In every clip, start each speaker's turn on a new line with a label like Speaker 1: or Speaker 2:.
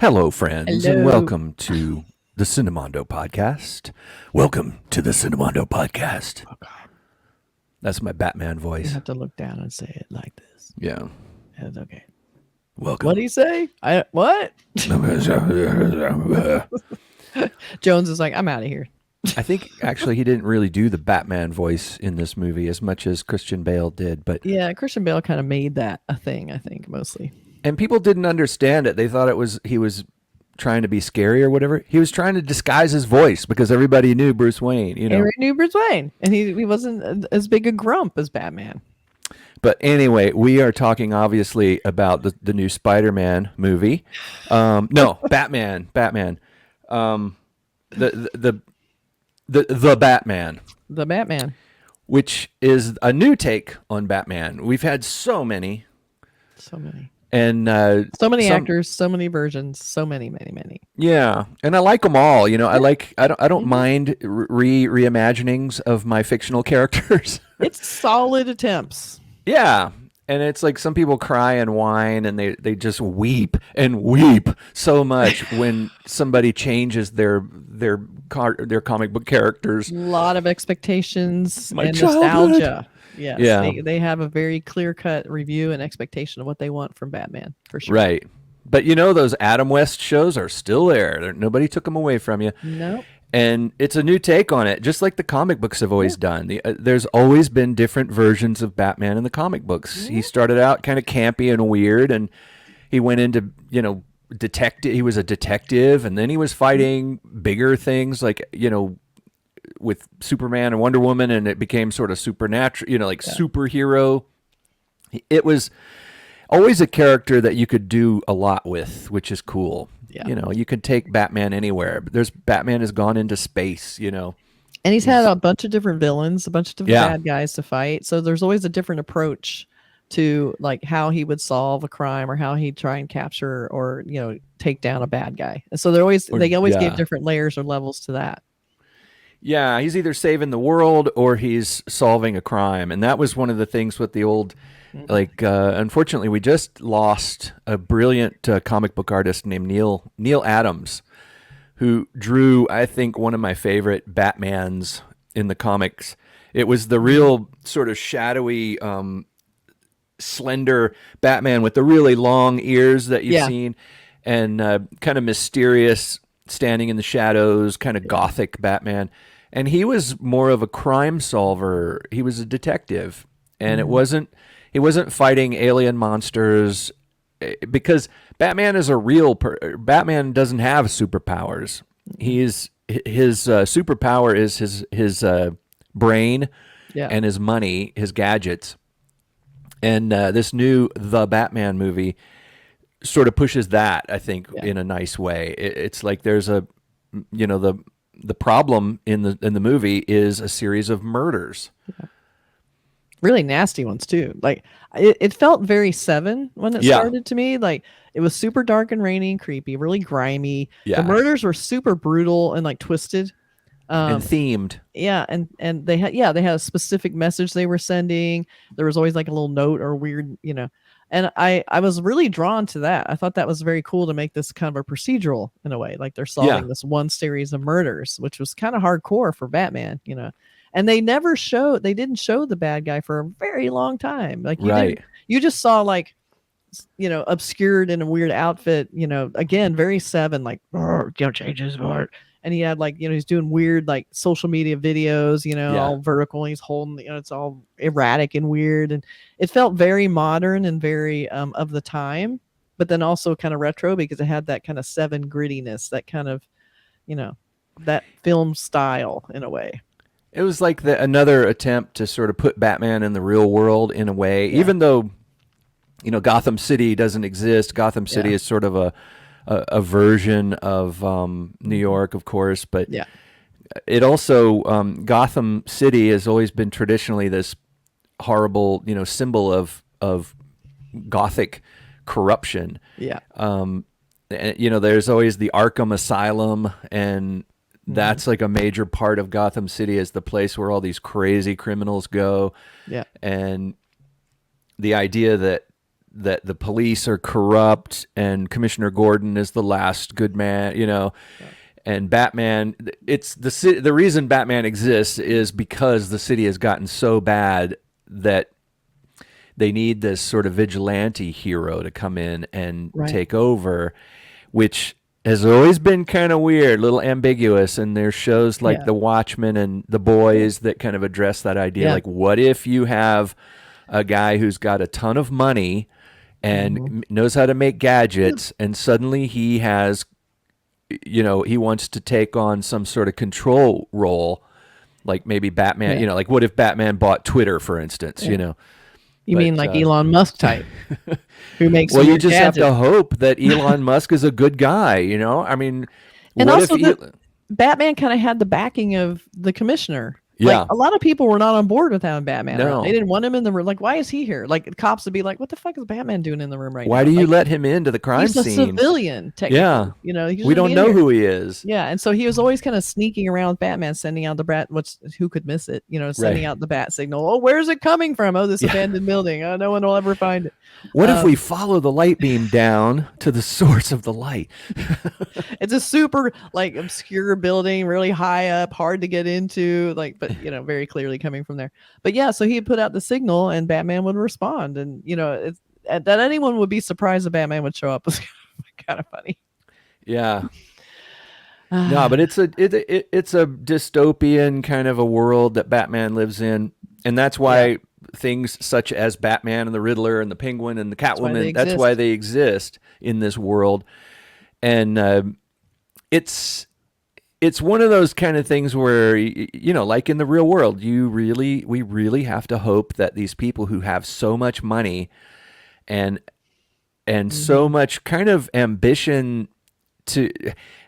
Speaker 1: Hello, friends, and
Speaker 2: Hello.
Speaker 1: welcome to the Cinemondo podcast. Welcome to the Cinemondo podcast.
Speaker 2: Oh God,
Speaker 1: That's my Batman
Speaker 2: you
Speaker 1: voice.
Speaker 2: have to look down and say it like this.
Speaker 1: Yeah.
Speaker 2: That's okay.
Speaker 1: Welcome.
Speaker 2: What do you say? What? Jones is like, I'm out of here.
Speaker 1: I think actually he didn't really do the Batman voice in this movie as much as Christian Bale did, but
Speaker 2: Yeah, Christian Bale kind of made that a thing. I think mostly.
Speaker 1: and people didn't understand it. They thought he was trying to be scary or whatever. He was trying to disguise his voice because everybody knew Bruce Wayne,
Speaker 2: Everyone knew Bruce Wayne, and he wasn't as big a grump as Batman.
Speaker 1: But anyway, we are talking obviously about the new Spider-Man movie. No, Batman. The Batman,
Speaker 2: The Batman.
Speaker 1: which is a new take on Batman. We've had so many,
Speaker 2: So many.
Speaker 1: and
Speaker 2: So many actors, so many versions, so many.
Speaker 1: yeah, and I like them all. I don't
Speaker 2: Mhm.
Speaker 1: mind reimaginings of my fictional characters.
Speaker 2: It's solid attempts.
Speaker 1: Yeah. And it's like some people cry and whine and they just weep and weep so much when somebody changes their comic book characters.
Speaker 2: A lot of expectations
Speaker 1: My
Speaker 2: and
Speaker 1: childhood.
Speaker 2: nostalgia. Yes,
Speaker 1: Yeah.
Speaker 2: they have a very clear-cut review and expectation of what they want from Batman, for sure.
Speaker 1: Right. But those Adam West shows are still there. Nobody took them away from you.
Speaker 2: No.
Speaker 1: And it's a new take on it, just like the comic books have always done. There's always been different versions of Batman in the comic books. He started out kind of campy and weird, and he went into, detective. He was a detective, and then he was fighting bigger things like, with Superman and Wonder Woman, and it became sort of supernatural, superhero. It was always a character that you could do a lot with, which is cool.
Speaker 2: Yeah.
Speaker 1: You could take Batman anywhere. Batman has gone into space,
Speaker 2: And he's had a bunch of different villains, a bunch of different
Speaker 1: Yeah.
Speaker 2: bad guys to fight. So there's always a different approach to like how he would solve a crime or how he'd try and capture or, take down a bad guy. And so they always
Speaker 1: yeah.
Speaker 2: gave different layers or levels to that.
Speaker 1: Yeah, he's either saving the world or he's solving a crime. And that was one of the things with the old, unfortunately, we just lost a brilliant comic book artist named Neil Adams, who drew, I think, one of my favorite Batmans in the comics. It was the real sort of shadowy, slender Batman with the really long ears that you've seen, and kind of mysterious, standing in the shadows, kind of gothic Batman. And he was more of a crime solver. He was a detective, and he wasn't fighting alien monsters, because Batman is Batman doesn't have superpowers. His superpower is his brain and his money, his gadgets. And this new The Batman movie sort of pushes that, I think, in a nice way. It's like there's the problem in the movie is a series of murders.
Speaker 2: Really nasty ones too. Like it felt very Seven when it started to me. Like it was super dark and rainy and creepy, really grimy.
Speaker 1: Yeah.
Speaker 2: The murders were super brutal and like twisted.
Speaker 1: And themed.
Speaker 2: Yeah, and they had a specific message they were sending. There was always like a little note or weird, And I was really drawn to that. I thought that was very cool to make this kind of a procedural in a way. Like they're solving this one series of murders, which was kind of hardcore for Batman, And they didn't show the bad guy for a very long time. Like you just saw like obscured in a weird outfit, again, very Seven, like change his heart. And he had like, he's doing weird like social media videos, all vertical. And he's holding, it's all erratic and weird. And it felt very modern and very of the time, but then also kind of retro because it had that kind of Seven grittiness, that kind of, that film style in a way.
Speaker 1: It was like another attempt to sort of put Batman in the real world in a way, even though, Gotham City doesn't exist. Gotham City is sort of a version of New York, of course, but it also Gotham City has always been traditionally this horrible, symbol of Gothic corruption.
Speaker 2: Yeah.
Speaker 1: There's always the Arkham Asylum, and that's like a major part of Gotham City, is the place where all these crazy criminals go.
Speaker 2: Yeah.
Speaker 1: And the idea that that the police are corrupt and Commissioner Gordon is the last good man,
Speaker 2: Yeah.
Speaker 1: and Batman. It's the reason Batman exists is because the city has gotten so bad that they need this sort of vigilante hero to come in and
Speaker 2: Right.
Speaker 1: take over, which has always been kind of weird, a little ambiguous. And there's shows like
Speaker 2: Yeah.
Speaker 1: The Watchmen and The Boys that kind of address that idea.
Speaker 2: Yeah.
Speaker 1: Like, what if you have a guy who's got a ton of money and
Speaker 2: Mhm.
Speaker 1: knows how to make gadgets, and suddenly he has, he wants to take on some sort of control role, like maybe Batman,
Speaker 2: Yeah.
Speaker 1: like what if Batman bought Twitter, for instance,
Speaker 2: Yeah. You mean
Speaker 1: But
Speaker 2: like Elon Musk type, who makes
Speaker 1: well, you
Speaker 2: weird
Speaker 1: just have to
Speaker 2: gadgets.
Speaker 1: hope that Elon Musk is a good guy. I mean,
Speaker 2: And
Speaker 1: what if?
Speaker 2: also, Batman kind of had the backing of the commissioner. Like
Speaker 1: Yeah,
Speaker 2: a lot of people were not on board with having Batman around. They
Speaker 1: no.
Speaker 2: didn't want him in the room. Like, why is he here? Like, the cops would be like, "What the fuck is Batman doing in the room right
Speaker 1: Why
Speaker 2: now?"
Speaker 1: do you
Speaker 2: Like,
Speaker 1: let him into the crime
Speaker 2: he's a
Speaker 1: scene?
Speaker 2: civilian,
Speaker 1: Yeah,
Speaker 2: technically. He
Speaker 1: we
Speaker 2: shouldn't be
Speaker 1: don't
Speaker 2: in
Speaker 1: know
Speaker 2: here.
Speaker 1: who he is.
Speaker 2: Yeah, and so he was always kind of sneaking around with Batman, sending out the bat. Who could miss it? Sending
Speaker 1: Right.
Speaker 2: out the bat signal. Oh, where's it coming from? Oh, this
Speaker 1: Yeah.
Speaker 2: abandoned building. Oh, no one will ever find it.
Speaker 1: What if we follow the light beam down to the source of the light?
Speaker 2: It's a super like obscure building, really high up, hard to get into, like, but very clearly coming from there. But yeah, so he put out the signal and Batman would respond. And it's that anyone would be surprised that Batman would show up was kind of funny.
Speaker 1: Yeah. No, but it's a dystopian kind of a world that Batman lives in, and that's
Speaker 2: Yeah,
Speaker 1: why things such as Batman and the Riddler and the Penguin and the
Speaker 2: that's why they
Speaker 1: Catwoman, that's why
Speaker 2: exist.
Speaker 1: they exist in this world. And it's it's one of those kind of things where like in the real world, we really have to hope that these people who have so much money and so
Speaker 2: Hmm.
Speaker 1: much kind of ambition to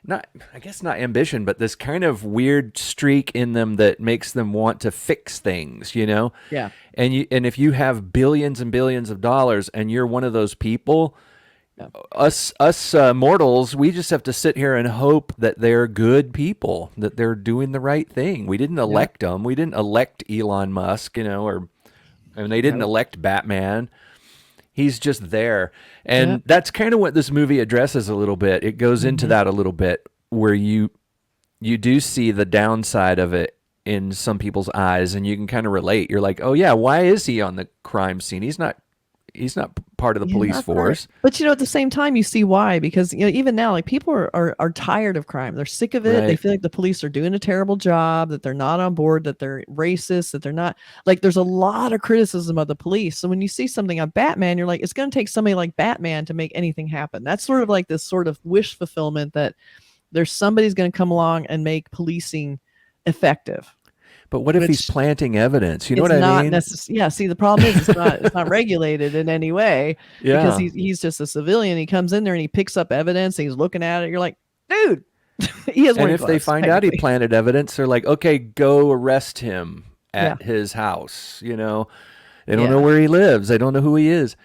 Speaker 1: not I guess not ambition, but this kind of weird streak in them that makes them want to fix things.
Speaker 2: Yeah,
Speaker 1: And if you have billions and billions of dollars and you're one of those people,
Speaker 2: yeah,
Speaker 1: us mortals, we just have to sit here and hope that they're good people, that they're doing the right thing. We didn't
Speaker 2: yeah.
Speaker 1: elect them. We didn't elect Elon Musk, or they didn't
Speaker 2: Nope.
Speaker 1: elect Batman. He's just there.
Speaker 2: Yeah.
Speaker 1: And that's kind of what this movie addresses a little bit. It goes into
Speaker 2: Hmm.
Speaker 1: that a little bit where you do see the downside of it in some people's eyes, and you can kind of relate. You're like, "Oh yeah, why is he on the crime scene? He's not part of the
Speaker 2: Yeah,
Speaker 1: police
Speaker 2: not part.
Speaker 1: force."
Speaker 2: But at the same time, you see why, because even now, like, people are tired of crime. They're sick of it. They
Speaker 1: Right.
Speaker 2: feel like the police are doing a terrible job, that they're not on board, that they're racist, that they're not like. There's a lot of criticism of the police. So when you see something on Batman, you're like, it's going to take somebody like Batman to make anything happen. That's sort of like this sort of wish fulfillment that there's somebody's going to come along and make policing effective.
Speaker 1: But what if he's
Speaker 2: Which
Speaker 1: planting evidence? You know
Speaker 2: it's
Speaker 1: what I
Speaker 2: not
Speaker 1: mean?
Speaker 2: necessary. Yeah. See, the problem is it's not regulated in any way because
Speaker 1: Yeah.
Speaker 2: he's just a civilian. He comes in there and he picks up evidence. And he's looking at it. You're like, dude, he is
Speaker 1: And
Speaker 2: wearing
Speaker 1: if they
Speaker 2: gloves,
Speaker 1: find out he
Speaker 2: technically.
Speaker 1: planted evidence, they're like, "Okay, go arrest him
Speaker 2: Yeah.
Speaker 1: at his house." They don't know
Speaker 2: Yeah.
Speaker 1: where he lives. They don't know who he is.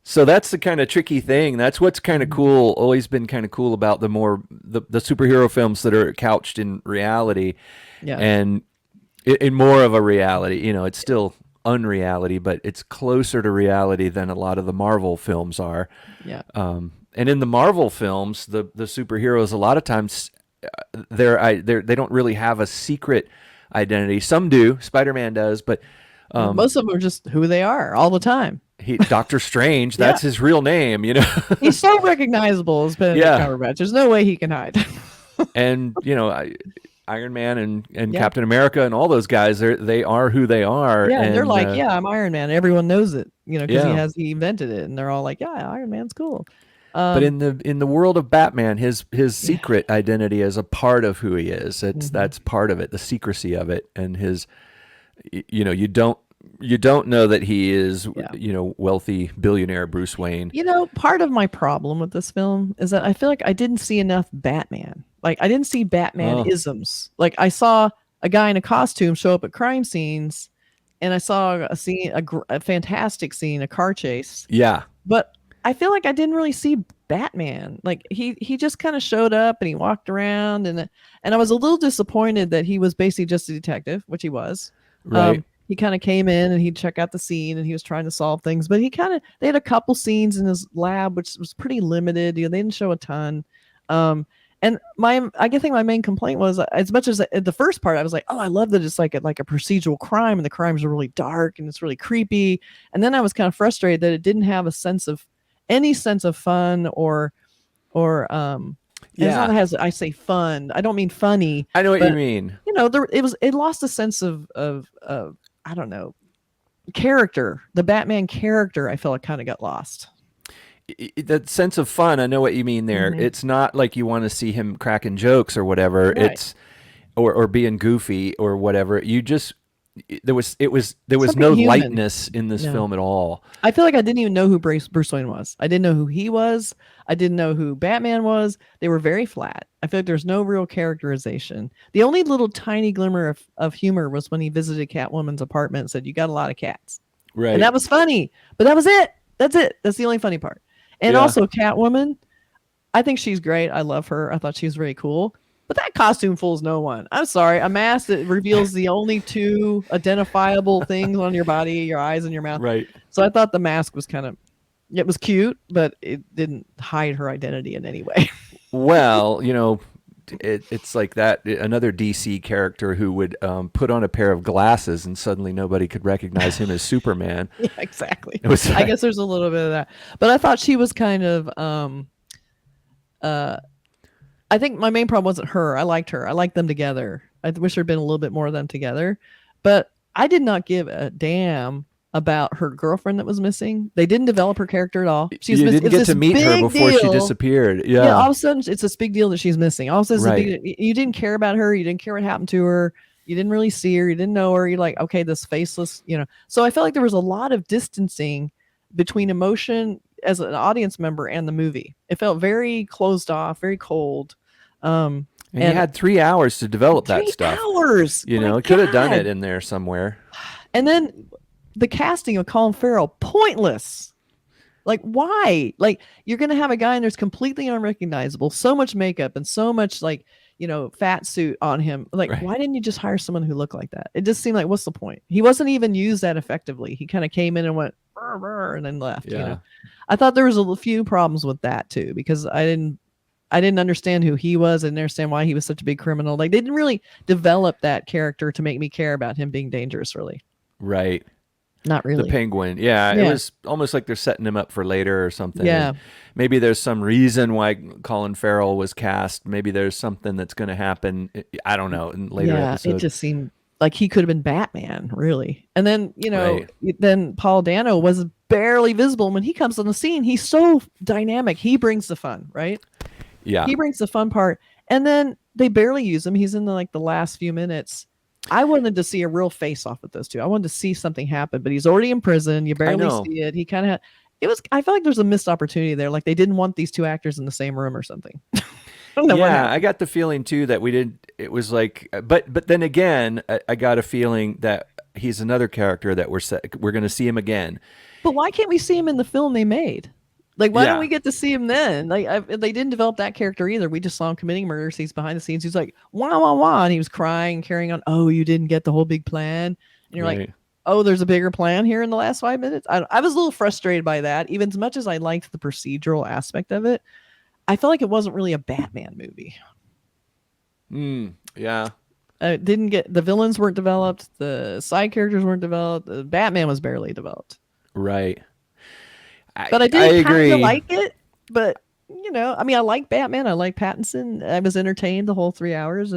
Speaker 1: So that's the kind of tricky thing. That's what's kind of
Speaker 2: Mhm.
Speaker 1: cool, always been kind of cool about the superhero films that are couched in reality
Speaker 2: Yeah.
Speaker 1: and in more of a reality. It's still unreality, but it's closer to reality than a lot of the Marvel films are.
Speaker 2: Yeah.
Speaker 1: And in the Marvel films, the superheroes a lot of times they don't really have a secret identity. Some do. Spider-Man does, but
Speaker 2: Most of them are just who they are all the time.
Speaker 1: Doctor Strange,
Speaker 2: Yeah.
Speaker 1: that's his real name.
Speaker 2: He's so recognizable as Benedict
Speaker 1: Yeah.
Speaker 2: Cumberbatch. There's no way he can hide.
Speaker 1: And Iron Man and
Speaker 2: Yeah.
Speaker 1: Captain America and all those guys, they are who they are.
Speaker 2: Yeah. And they're
Speaker 1: And
Speaker 2: like, yeah, I'm Iron Man. Everyone knows it, because
Speaker 1: yeah.
Speaker 2: he invented it. And they're all like, yeah, Iron Man's cool.
Speaker 1: But in the world of Batman, his secret identity is a part of who he is.
Speaker 2: Mhm.
Speaker 1: That's part of it, the secrecy of it, and his. You don't know that he is
Speaker 2: Yeah.
Speaker 1: wealthy billionaire Bruce Wayne.
Speaker 2: Part of my problem with this film is that I feel like I didn't see enough Batman. Like, I didn't see Batman
Speaker 1: Oh,
Speaker 2: isms. Like, I saw a guy in a costume show up at crime scenes, and I saw a scene, a fantastic scene, a car chase.
Speaker 1: yeah,
Speaker 2: But I feel like I didn't really see Batman. Like, he just kind of showed up and he walked around, and I was a little disappointed that he was basically just a detective, which he was.
Speaker 1: right.
Speaker 2: He kind of came in and he'd check out the scene and he was trying to solve things, but they had a couple scenes in his lab which was pretty limited. They didn't show a ton. And I think my main complaint was, as much as the first part I was like, oh, I love that it's like a procedural crime and the crimes are really dark and it's really creepy. And then I was kind of frustrated that it didn't have any sense of fun or as long as I say fun, I don't mean funny.
Speaker 1: I know what you mean.
Speaker 2: It lost a sense of I don't know, character. The Batman character, I felt like kind of got lost.
Speaker 1: That sense of fun, I know what you mean there. Mm-hmm. It's not like you want to see him cracking jokes or whatever. Right. It's or being goofy or whatever. You just there was no human lightness in this film at all.
Speaker 2: I feel like I didn't even know who Bruce Wayne was. I didn't know who he was. I didn't know who Batman was. They were very flat. I feel like there's no real characterization. The only little tiny glimmer of humor was when he visited Catwoman's apartment and said, "You got a lot of cats." Right. And that was funny. But that was it. That's it. That's the only funny part. And also Catwoman, I think she's great. I love her. I thought she was very cool. But that costume fools no one. I'm sorry. A mask that reveals the only two identifiable things on your body, your eyes and your mouth.
Speaker 1: Right.
Speaker 2: So I thought the mask was it was cute, but it didn't hide her identity in any way.
Speaker 1: Well, it's like that. Another DC character who would put on a pair of glasses and suddenly nobody could recognize him as Superman.
Speaker 2: Yeah, exactly. I guess there's a little bit of that. But I thought she was kind of I think my main problem wasn't her. I liked her. I liked them together. I wish there'd been a little bit more of them together. But I did not give a damn about her girlfriend that was missing. They didn't develop her character at all.
Speaker 1: You didn't get to meet her before she disappeared. Yeah.
Speaker 2: All of a sudden, it's this big deal that she's missing. All of a sudden, you didn't care about her. You didn't care what happened to her. You didn't really see her. You didn't know her. You're like, okay, this faceless, So I felt like there was a lot of distancing between emotion as an audience member and the movie. It felt very closed off, very cold.
Speaker 1: And you had 3 hours to develop that stuff.
Speaker 2: 3 hours.
Speaker 1: It could have done it in there somewhere.
Speaker 2: And then the casting of Colin Farrell, pointless. Like, why? Like, you're going to have a guy in there's completely unrecognizable, so much makeup and so much fat suit on him. Like, Why didn't you just hire someone who looked like that? It just seemed like, what's the point? He wasn't even used that effectively. He kind of came in and went, burr, burr, and then left.
Speaker 1: Yeah.
Speaker 2: I thought there was a few problems with that too, because I didn't understand who he was. I didn't understand why he was such a big criminal. Like, they didn't really develop that character to make me care about him being dangerous, really.
Speaker 1: Right.
Speaker 2: Not really.
Speaker 1: The Penguin. Yeah. It was almost like they're setting him up for later or something.
Speaker 2: Yeah.
Speaker 1: And maybe there's some reason why Colin Farrell was cast. Maybe there's something that's going to happen. I don't know. In later episodes.
Speaker 2: It just seemed like he could have been Batman, really. And then, then Paul Dano was barely visible. And when he comes on the scene, he's so dynamic. He brings the fun, right?
Speaker 1: Yeah.
Speaker 2: He brings the fun part. And then they barely use him. He's in the last few minutes. I wanted to see a real face off with those two. I wanted to see something happen, but he's already in prison. You barely see it. He kind of I felt like there's a missed opportunity there. Like, they didn't want these two actors in the same room or something. I don't know.
Speaker 1: Yeah, I got the feeling too that we didn't. It was like, but then again, I got a feeling that he's another character that we're going to see him again.
Speaker 2: But why can't we see him in the film they made? Like, why don't we get to see him then? Like, they didn't develop that character either. We just saw him committing murders. He's behind the scenes. He's like, wah, wah, wah. And he was crying, carrying on. Oh, you didn't get the whole big plan. And you're like, oh, there's a bigger plan here in the last 5 minutes. I was a little frustrated by that. Even as much as I liked the procedural aspect of it, I felt like it wasn't really a Batman movie.
Speaker 1: Yeah.
Speaker 2: Didn't get, the villains weren't developed. The side characters weren't developed. The Batman was barely developed.
Speaker 1: Right.
Speaker 2: But I did kind of like it. But, I like Batman. I like Pattinson. I was entertained the whole 3 hours,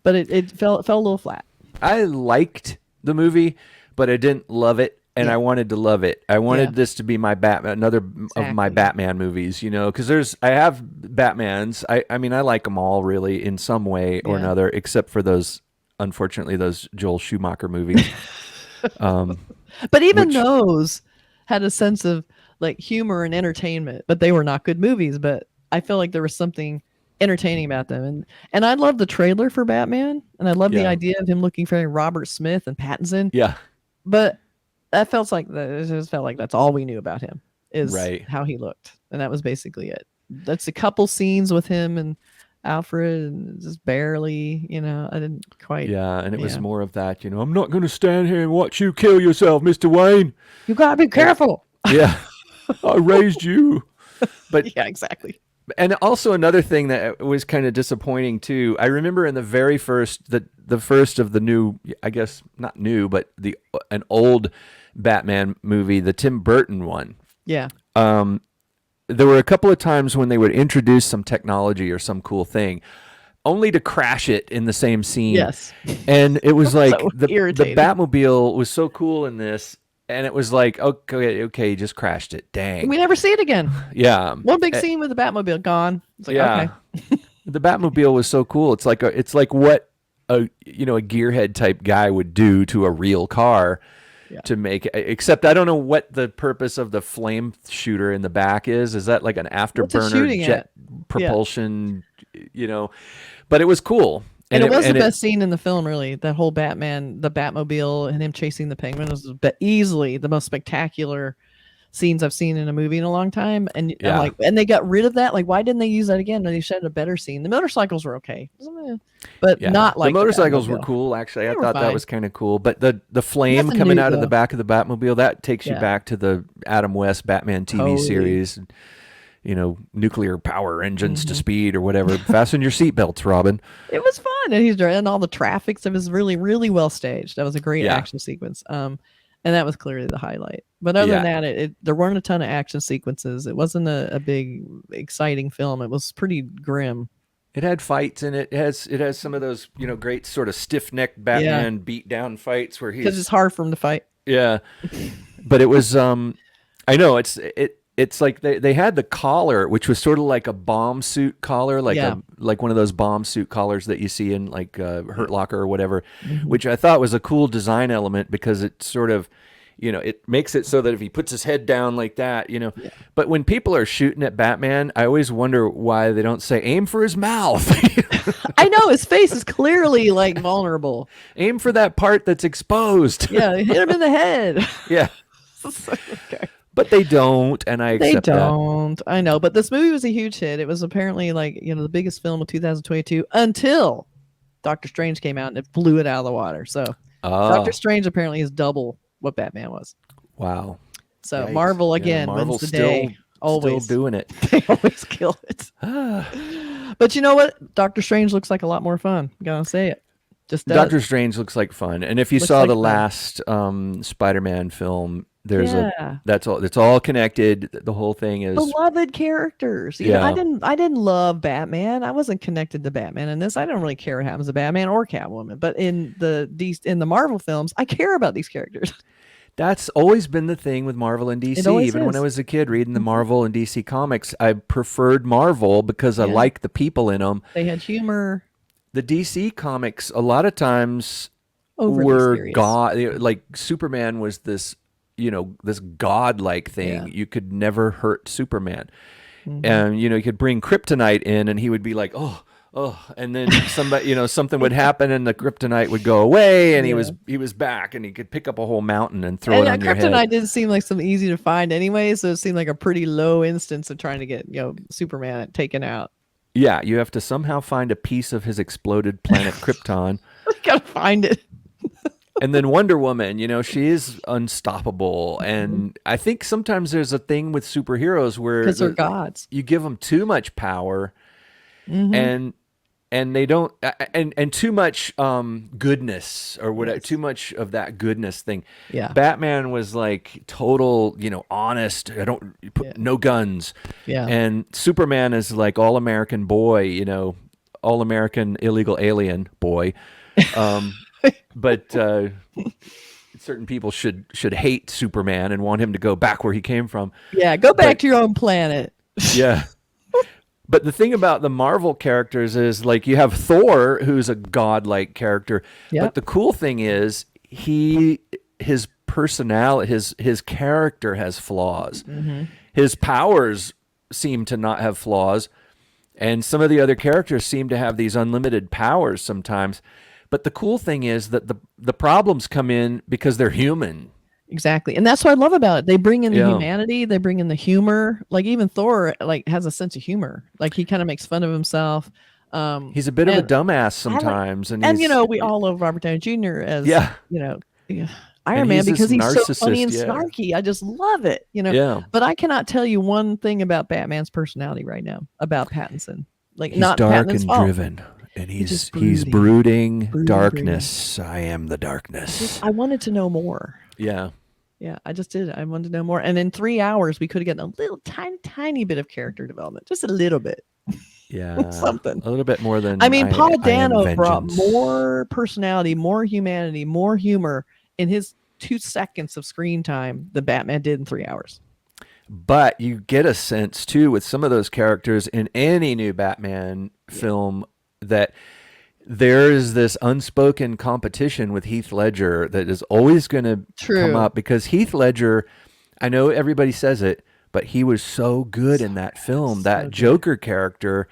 Speaker 2: but it fell a little flat.
Speaker 1: I liked the movie, but I didn't love it, and I wanted to love it. I wanted this to be my another of my Batman movies, because I have Batmans. I mean, I like them all really in some way or another, except for unfortunately, those Joel Schumacher movies.
Speaker 2: But even those had a sense of humor and entertainment, but they were not good movies. But I feel like there was something entertaining about them, and I love the trailer for Batman, and I love the idea of him looking for Robert Smith and Pattinson.
Speaker 1: Yeah,
Speaker 2: but it just felt like that's all we knew about him is how he looked, and that was basically it. That's a couple scenes with him and Alfred, and just barely, I didn't quite.
Speaker 1: Yeah, and it was
Speaker 2: Yeah.
Speaker 1: more of that, I'm not going to stand here and watch you kill yourself, Mr. Wayne.
Speaker 2: You gotta be
Speaker 1: And
Speaker 2: careful.
Speaker 1: yeah, I raised you. But
Speaker 2: Yeah, exactly.
Speaker 1: and also another thing that was kind of disappointing too. I remember in the very first the first of the new, I guess not new, but the an old Batman movie, the Tim Burton one.
Speaker 2: Yeah.
Speaker 1: There were a couple of times when they would introduce some technology or some cool thing, only to crash it in the same scene.
Speaker 2: Yes.
Speaker 1: And it was like
Speaker 2: So
Speaker 1: the
Speaker 2: irritating.
Speaker 1: Batmobile was so cool in this, and it was like, okay, you just crashed it. Dang.
Speaker 2: We never see it again.
Speaker 1: Yeah.
Speaker 2: One big scene with the Batmobile gone. It's like,
Speaker 1: Yeah.
Speaker 2: okay.
Speaker 1: The Batmobile was so cool. It's like what a gearhead type guy would do to a real car.
Speaker 2: Yeah.
Speaker 1: To make, except I don't know what the purpose of the flame shooter in the back is. Is that like an afterburner jet propulsion? But it was cool.
Speaker 2: And it was the best scene in the film, really. That whole Batman, the Batmobile, and him chasing the Penguin was easily the most spectacular scenes I've seen in a movie in a long time. And I'm like, and they got rid of that. Like, why didn't they use that again? They should have a better scene. The motorcycles were okay, but not like
Speaker 1: the motorcycles were cool. Actually, I thought that was kind of cool. But the flame coming out of the back of the Batmobile, that takes you back to the Adam West Batman TV series. Nuclear power engines to speed or whatever. Fasten your seatbelts, Robin.
Speaker 2: It was fun, and he's driving all the traffic. It was really, really well staged. That was a great action sequence. And that was clearly the highlight. But other than that, there weren't a ton of action sequences. It wasn't a big, exciting film. It was pretty grim.
Speaker 1: It had fights in it. It has some of those, great sort of stiff-necked Batman beat down fights where
Speaker 2: because it's hard for him to fight.
Speaker 1: Yeah, but it was. I know it's like they had the collar, which was sort of like a bomb suit collar, like one of those bomb suit collars that you see in like Hurt Locker or whatever, which I thought was a cool design element because it sort of, it makes it so that if he puts his head down like that, But when people are shooting at Batman, I always wonder why they don't say aim for his mouth.
Speaker 2: I know his face is clearly like vulnerable.
Speaker 1: Aim for that part that's exposed.
Speaker 2: Yeah, hit him in the head.
Speaker 1: Yeah.
Speaker 2: Okay.
Speaker 1: But they don't, and I accept that.
Speaker 2: They don't. I know, but this movie was a huge hit. It was apparently like, the biggest film of 2022 until Doctor Strange came out and it blew it out of the water. So Doctor Strange apparently is double what Batman was.
Speaker 1: Wow.
Speaker 2: So Marvel again wins the day. Always
Speaker 1: still doing it.
Speaker 2: They always kill it. But you know what? Doctor Strange looks like a lot more fun. I'm gonna say it. Just
Speaker 1: Doctor Strange looks like fun. And if you saw the last Spider-Man film, that's all. It's all connected. The whole thing is
Speaker 2: beloved characters. I didn't love Batman. I wasn't connected to Batman in this. I don't really care what happens to Batman or Catwoman. But in the Marvel films, I care about these characters.
Speaker 1: That's always been the thing with Marvel and DC. Even when I was a kid reading the Marvel and DC comics, I preferred Marvel because I liked the people in them.
Speaker 2: They had humor.
Speaker 1: The DC comics, a lot of times,
Speaker 2: were
Speaker 1: god. Like Superman was this. This godlike thing. You could never hurt Superman. And, you could bring kryptonite in and he would be like, oh, and then somebody, something would happen and the kryptonite would go away and he was back and he could pick up a whole mountain and throw it on your head.
Speaker 2: Kryptonite didn't seem like something easy to find anyway, so it seemed like a pretty low instance of trying to get, Superman taken out.
Speaker 1: Yeah, you have to somehow find a piece of his exploded planet Krypton.
Speaker 2: You gotta find it.
Speaker 1: And then Wonder Woman, she is unstoppable. And I think sometimes there's a thing with superheroes where
Speaker 2: because they're gods.
Speaker 1: You give them too much power, and they don't, and too much goodness or whatever, too much of that goodness thing.
Speaker 2: Yeah,
Speaker 1: Batman was like total, honest. I don't put no guns.
Speaker 2: Yeah,
Speaker 1: and Superman is like all American boy, all American illegal alien boy. But certain people should hate Superman and want him to go back where he came from.
Speaker 2: Yeah, go back to your own planet.
Speaker 1: Yeah. But the thing about the Marvel characters is like you have Thor, who's a godlike character. Yep. But the cool thing is his personality, his character has flaws. His powers seem to not have flaws. And some of the other characters seem to have these unlimited powers sometimes. But the cool thing is that the problems come in because they're human.
Speaker 2: Exactly. And that's what I love about it. They bring in the humanity, they bring in the humor. Like even Thor has a sense of humor. Like he kind of makes fun of himself.
Speaker 1: He's a bit of a
Speaker 2: And
Speaker 1: dumbass
Speaker 2: I like,
Speaker 1: sometimes, and
Speaker 2: and
Speaker 1: he's
Speaker 2: we all love Robert Downey Jr. as
Speaker 1: yeah,
Speaker 2: yeah,
Speaker 1: and
Speaker 2: Iron Man
Speaker 1: he's this
Speaker 2: because he's so funny
Speaker 1: narcissist.
Speaker 2: and
Speaker 1: Yeah,
Speaker 2: snarky. I just love it.
Speaker 1: yeah.
Speaker 2: But I cannot tell you one thing about Batman's personality right now about Pattinson. Like
Speaker 1: He's
Speaker 2: not
Speaker 1: dark
Speaker 2: Pattinson's
Speaker 1: and
Speaker 2: fault.
Speaker 1: driven, and
Speaker 2: He's just
Speaker 1: he's
Speaker 2: brooding,
Speaker 1: brooding
Speaker 2: brooding.
Speaker 1: darkness. I am the darkness.
Speaker 2: I wanted to know more.
Speaker 1: Yeah,
Speaker 2: Yeah, I just did. I wanted to know more. And in 3 hours, we could have gotten a little tiny bit of character development, just a little bit,
Speaker 1: yeah.
Speaker 2: something.
Speaker 1: A little bit more
Speaker 2: I
Speaker 1: than
Speaker 2: mean, Paul
Speaker 1: I am
Speaker 2: Dano brought
Speaker 1: vengeance.
Speaker 2: more personality, more humanity, more humor in his 2 seconds of screen time than Batman did in 3 hours.
Speaker 1: But you get a sense too with some of those characters in any new Batman
Speaker 2: Yeah,
Speaker 1: film that there is this unspoken competition with Heath Ledger that is always going to come
Speaker 2: true.
Speaker 1: up because Heath Ledger, I know everybody says it, but he was so good
Speaker 2: So
Speaker 1: in that
Speaker 2: good,
Speaker 1: film.
Speaker 2: so
Speaker 1: That
Speaker 2: good.
Speaker 1: Joker character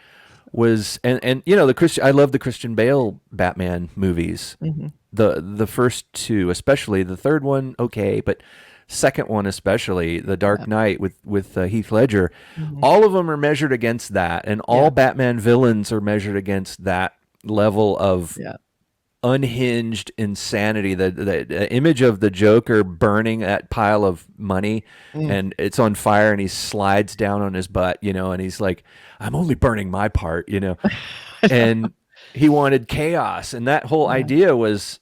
Speaker 1: was, and you know, the Christian, I love the Christian Bale Batman movies.
Speaker 2: Hmm.
Speaker 1: The first two, especially the third one, okay, but second one especially, The
Speaker 2: Yeah.
Speaker 1: Dark Knight with Heath Ledger,
Speaker 2: Hmm.
Speaker 1: all of them are measured against that, and all
Speaker 2: Yeah.
Speaker 1: Batman villains are measured against that level of
Speaker 2: Yeah.
Speaker 1: unhinged insanity. The image of the Joker burning that pile of money
Speaker 2: Mm.
Speaker 1: and it's on fire and he slides down on his butt, you know, and he's like, I'm only burning my part, you know. And he wanted chaos, and that whole
Speaker 2: Yeah.
Speaker 1: idea was,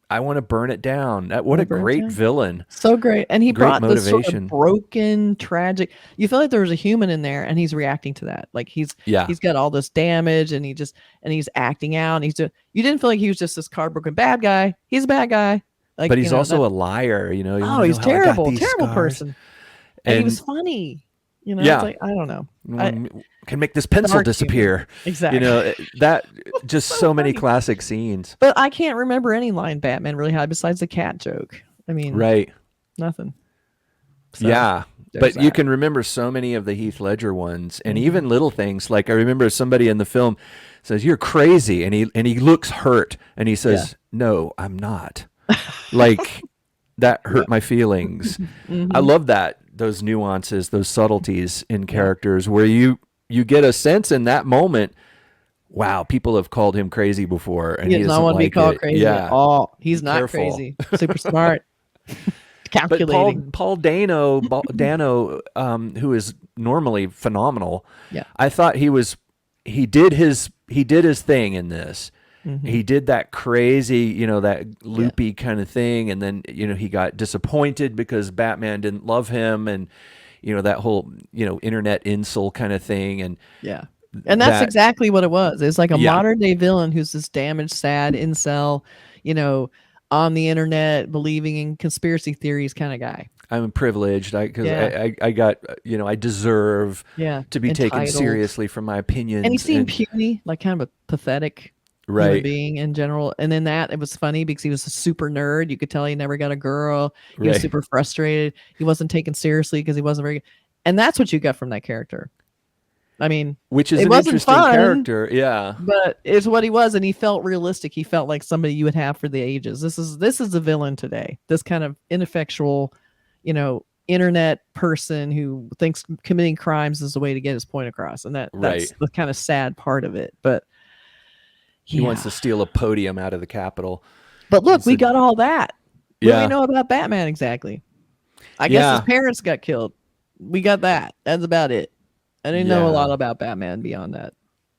Speaker 1: I want to burn it down. What a
Speaker 2: Wanna burn it
Speaker 1: great
Speaker 2: down?
Speaker 1: villain.
Speaker 2: So great. And he
Speaker 1: Great
Speaker 2: brought this sort of
Speaker 1: motivation.
Speaker 2: broken, tragic. You feel like there was a human in there and he's reacting to that. Like
Speaker 1: Yeah.
Speaker 2: he's got all this damage and he's acting out and he's doing you didn't feel like he was just this cardboard bad guy. He's a bad guy. Like,
Speaker 1: But he's
Speaker 2: that
Speaker 1: also a liar, you know. You want
Speaker 2: oh,
Speaker 1: to know
Speaker 2: he's
Speaker 1: how I got
Speaker 2: terrible,
Speaker 1: these
Speaker 2: terrible
Speaker 1: scars?
Speaker 2: person. And he was
Speaker 1: And
Speaker 2: funny. It's
Speaker 1: yeah,
Speaker 2: like I don't know. I
Speaker 1: can make this pencil
Speaker 2: dark humor.
Speaker 1: disappear. You
Speaker 2: Exactly.
Speaker 1: know, that just
Speaker 2: So
Speaker 1: so many
Speaker 2: funny.
Speaker 1: classic scenes.
Speaker 2: But I can't remember any line Batman really had besides the cat joke. I mean,
Speaker 1: Right.
Speaker 2: nothing. So
Speaker 1: Yeah.
Speaker 2: there's
Speaker 1: But you
Speaker 2: that.
Speaker 1: can remember so many of the Heath Ledger ones, and
Speaker 2: Mhm.
Speaker 1: even little things like I remember somebody in the film says, "You're crazy," and he looks hurt, and he
Speaker 2: Yeah.
Speaker 1: says, "No, I'm not." Like that
Speaker 2: Yeah.
Speaker 1: hurt my feelings. I
Speaker 2: Mhm.
Speaker 1: love that, those nuances, those subtleties in
Speaker 2: Yeah.
Speaker 1: characters where you get a sense in that moment, wow, people have called him crazy before, and
Speaker 2: He
Speaker 1: he
Speaker 2: does not
Speaker 1: doesn't
Speaker 2: want to be
Speaker 1: like
Speaker 2: called
Speaker 1: it.
Speaker 2: crazy at
Speaker 1: Yeah,
Speaker 2: all.
Speaker 1: be
Speaker 2: He's not
Speaker 1: careful.
Speaker 2: crazy. Super smart,
Speaker 1: But
Speaker 2: calculating.
Speaker 1: Paul Dano, who is normally phenomenal,
Speaker 2: Yeah.
Speaker 1: I thought he did his thing in this.
Speaker 2: Mhm.
Speaker 1: He did that crazy, you know, that
Speaker 2: Yeah.
Speaker 1: loopy kind of thing, and then you know he got disappointed because Batman didn't love him, and you know that whole internet insult kind of thing, and
Speaker 2: Yeah. And that's
Speaker 1: that
Speaker 2: exactly what it was. It's like a
Speaker 1: yeah,
Speaker 2: modern day villain who's this damaged, sad incel, you know, on the internet, believing in conspiracy theories kind of guy.
Speaker 1: I'm privileged because
Speaker 2: Yeah.
Speaker 1: I got I deserve
Speaker 2: Yeah.
Speaker 1: to be taken
Speaker 2: Entitled.
Speaker 1: seriously for my
Speaker 2: And he
Speaker 1: opinions,
Speaker 2: seemed
Speaker 1: and
Speaker 2: puny, like kind of a pathetic human
Speaker 1: right,
Speaker 2: being in general. And then it was funny because he was a super nerd. You could tell he never got a girl. He was
Speaker 1: right,
Speaker 2: super frustrated. He wasn't taken seriously because he wasn't very. And that's what you got from that character. I mean,
Speaker 1: which is
Speaker 2: it
Speaker 1: an
Speaker 2: wasn't
Speaker 1: interesting
Speaker 2: fun,
Speaker 1: character. Yeah,
Speaker 2: but it's what he was, and he felt realistic. He felt like somebody you would have for the ages. This is the villain today. This kind of ineffectual, internet person who thinks committing crimes is the way to get his point across, and that's
Speaker 1: right.
Speaker 2: the kind of sad part of it. But
Speaker 1: He wants
Speaker 2: yeah,
Speaker 1: to steal a podium out of the Capitol.
Speaker 2: but look,
Speaker 1: It's
Speaker 2: we
Speaker 1: a,
Speaker 2: got all that. What do we
Speaker 1: yeah,
Speaker 2: know about Batman exactly? I guess his
Speaker 1: yeah,
Speaker 2: parents got killed. We got that. That's about it. I didn't know a lot
Speaker 1: yeah.
Speaker 2: about Batman beyond that.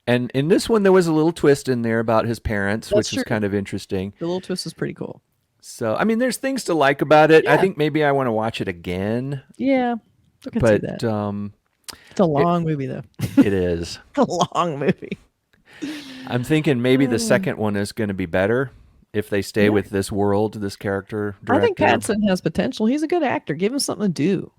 Speaker 1: And in this one, there was a little twist in there about his parents,
Speaker 2: That's
Speaker 1: which was
Speaker 2: true.
Speaker 1: kind of interesting.
Speaker 2: The little twist is pretty cool.
Speaker 1: So, I mean, there's things to like about it. I
Speaker 2: Yeah.
Speaker 1: think maybe I want to watch it again,
Speaker 2: Yeah, I can see that.
Speaker 1: but
Speaker 2: It's a
Speaker 1: it,
Speaker 2: long movie, though.
Speaker 1: it is.
Speaker 2: A long movie.
Speaker 1: I'm thinking maybe the
Speaker 2: Mm.
Speaker 1: second one is going to be better if they stay
Speaker 2: Yeah.
Speaker 1: with this world, this character
Speaker 2: I think
Speaker 1: director.
Speaker 2: Pattinson has potential. He's a good actor. Give him something to do.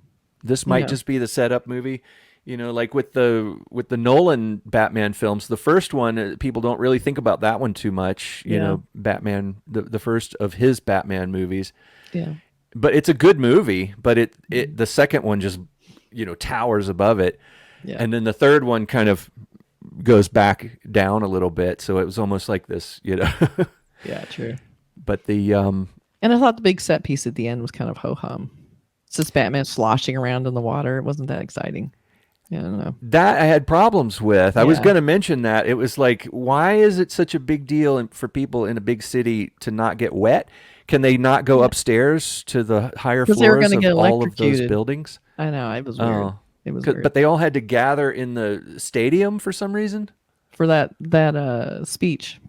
Speaker 1: This
Speaker 2: You
Speaker 1: might
Speaker 2: know.
Speaker 1: just be the setup movie. You know, like with the Nolan Batman films, the first one, people don't really think about that one too much. You
Speaker 2: Yeah.
Speaker 1: know, Batman, the first of his Batman movies,
Speaker 2: Yeah.
Speaker 1: but it's a good movie. But
Speaker 2: Mhm.
Speaker 1: the second one just towers above it,
Speaker 2: Yeah.
Speaker 1: and then the third one kind of goes back down a little bit. So it was almost like this,
Speaker 2: Yeah, true.
Speaker 1: But the
Speaker 2: And I thought the big set piece at the end was kind of ho hum. It's just Batman sloshing around in the water. It wasn't that exciting. Yeah, I don't know.
Speaker 1: That I had problems with. I was
Speaker 2: Yeah.
Speaker 1: going to mention that. It was like, why is it such a big deal for people in a big city to not get wet? Can they not go
Speaker 2: Yeah.
Speaker 1: upstairs to the higher
Speaker 2: Because they were
Speaker 1: floors
Speaker 2: gonna
Speaker 1: of
Speaker 2: get
Speaker 1: all of those
Speaker 2: electrocuted.
Speaker 1: buildings?
Speaker 2: I know, it was weird.
Speaker 1: Oh,
Speaker 2: It was weird.
Speaker 1: but they all had to gather in the stadium for some reason.
Speaker 2: For that speech.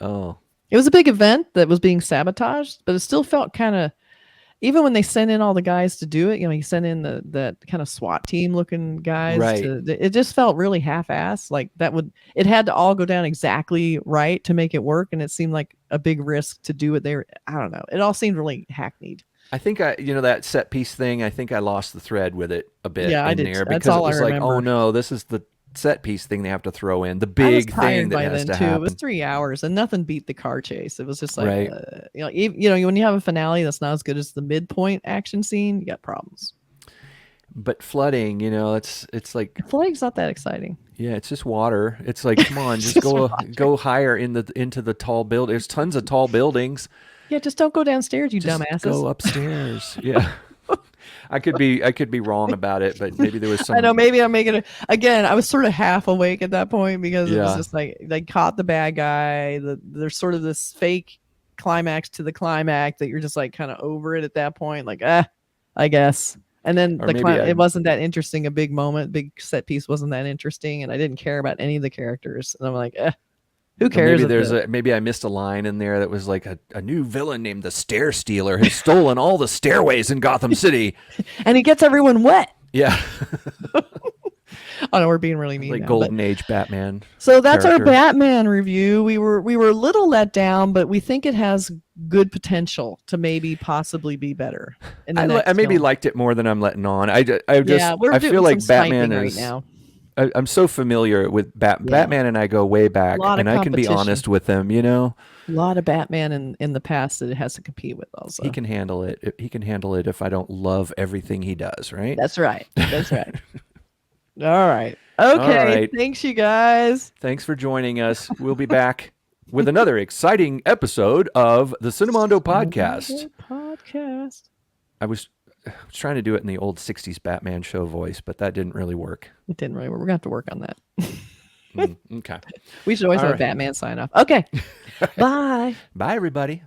Speaker 1: Oh,
Speaker 2: It was a big event that was being sabotaged, but it still felt kind of, even when they sent in all the guys to do it, you sent in that kind of SWAT team looking guys
Speaker 1: right.
Speaker 2: to, it just felt really half-assed. Like it had to all go down exactly right to make it work. And it seemed like a big risk to do it. I don't know. It all seemed really hackneyed.
Speaker 1: I think that set piece thing, I think I lost the thread with it a bit
Speaker 2: Yeah, I
Speaker 1: in
Speaker 2: did.
Speaker 1: there
Speaker 2: That's
Speaker 1: because it
Speaker 2: all I
Speaker 1: was like, oh
Speaker 2: remember.
Speaker 1: no, this is the set piece thing they have to throw in, the
Speaker 2: I was
Speaker 1: big thing
Speaker 2: tired
Speaker 1: that
Speaker 2: by
Speaker 1: has
Speaker 2: then
Speaker 1: to
Speaker 2: too. It was
Speaker 1: happen.
Speaker 2: 3 hours and nothing beat the car chase. It was just like,
Speaker 1: Right.
Speaker 2: when you have a finale that's not as good as the midpoint action scene, you got problems.
Speaker 1: But flooding, it's like,
Speaker 2: Flag's not that exciting.
Speaker 1: yeah, it's just water. It's like, come on,
Speaker 2: It's
Speaker 1: just
Speaker 2: just
Speaker 1: go higher into the tall build. There's tons of tall buildings.
Speaker 2: Yeah, just don't go downstairs, you
Speaker 1: Just
Speaker 2: dumbasses.
Speaker 1: go upstairs. Yeah. I could be wrong about it, but maybe there was
Speaker 2: I know,
Speaker 1: some.
Speaker 2: maybe I'm making it again. I was sort of half awake at that point because it was
Speaker 1: Yeah.
Speaker 2: just like they caught the bad guy. There's sort of this fake climax to the climax that you're just like kind of over it at that point. Like, I guess. And then
Speaker 1: Or maybe I
Speaker 2: it wasn't that interesting. A big moment, big set piece wasn't that interesting, and I didn't care about any of the characters. And I'm like, who
Speaker 1: Or
Speaker 2: cares?
Speaker 1: maybe I missed a line in there that was like a new villain named the Stair Stealer has stolen all the stairways in Gotham City.
Speaker 2: And he gets everyone wet.
Speaker 1: Yeah.
Speaker 2: Oh no, we're being really mean
Speaker 1: Like
Speaker 2: now,
Speaker 1: Golden Age Batman.
Speaker 2: so that's our
Speaker 1: character.
Speaker 2: Batman review. We were a little let down, but we think it has good potential to maybe possibly be better. In the
Speaker 1: I
Speaker 2: next
Speaker 1: maybe
Speaker 2: film.
Speaker 1: liked it more than I'm letting on. I just
Speaker 2: We're
Speaker 1: I
Speaker 2: doing
Speaker 1: feel like
Speaker 2: some
Speaker 1: Batman
Speaker 2: sniping
Speaker 1: is
Speaker 2: right now.
Speaker 1: I'm so familiar with
Speaker 2: Yeah.
Speaker 1: Batman, and I go way back,
Speaker 2: Lot of
Speaker 1: and I can be
Speaker 2: competition.
Speaker 1: honest with him.
Speaker 2: A lot of Batman in the past that it has to compete with. Also,
Speaker 1: He can handle it. He can handle it if I don't love everything he does. Right.
Speaker 2: That's right. That's right. All right. Okay.
Speaker 1: All right.
Speaker 2: Thanks, you guys.
Speaker 1: Thanks for joining us. We'll be back with another exciting episode of the Cinemondo Podcast. I was trying to do it in the old 60s Batman show voice, but that didn't really work.
Speaker 2: It didn't really work. We're going to have to work on that.
Speaker 1: Okay.
Speaker 2: We should always
Speaker 1: All
Speaker 2: have
Speaker 1: right.
Speaker 2: a Batman sign off. Okay. Bye.
Speaker 1: Bye, everybody.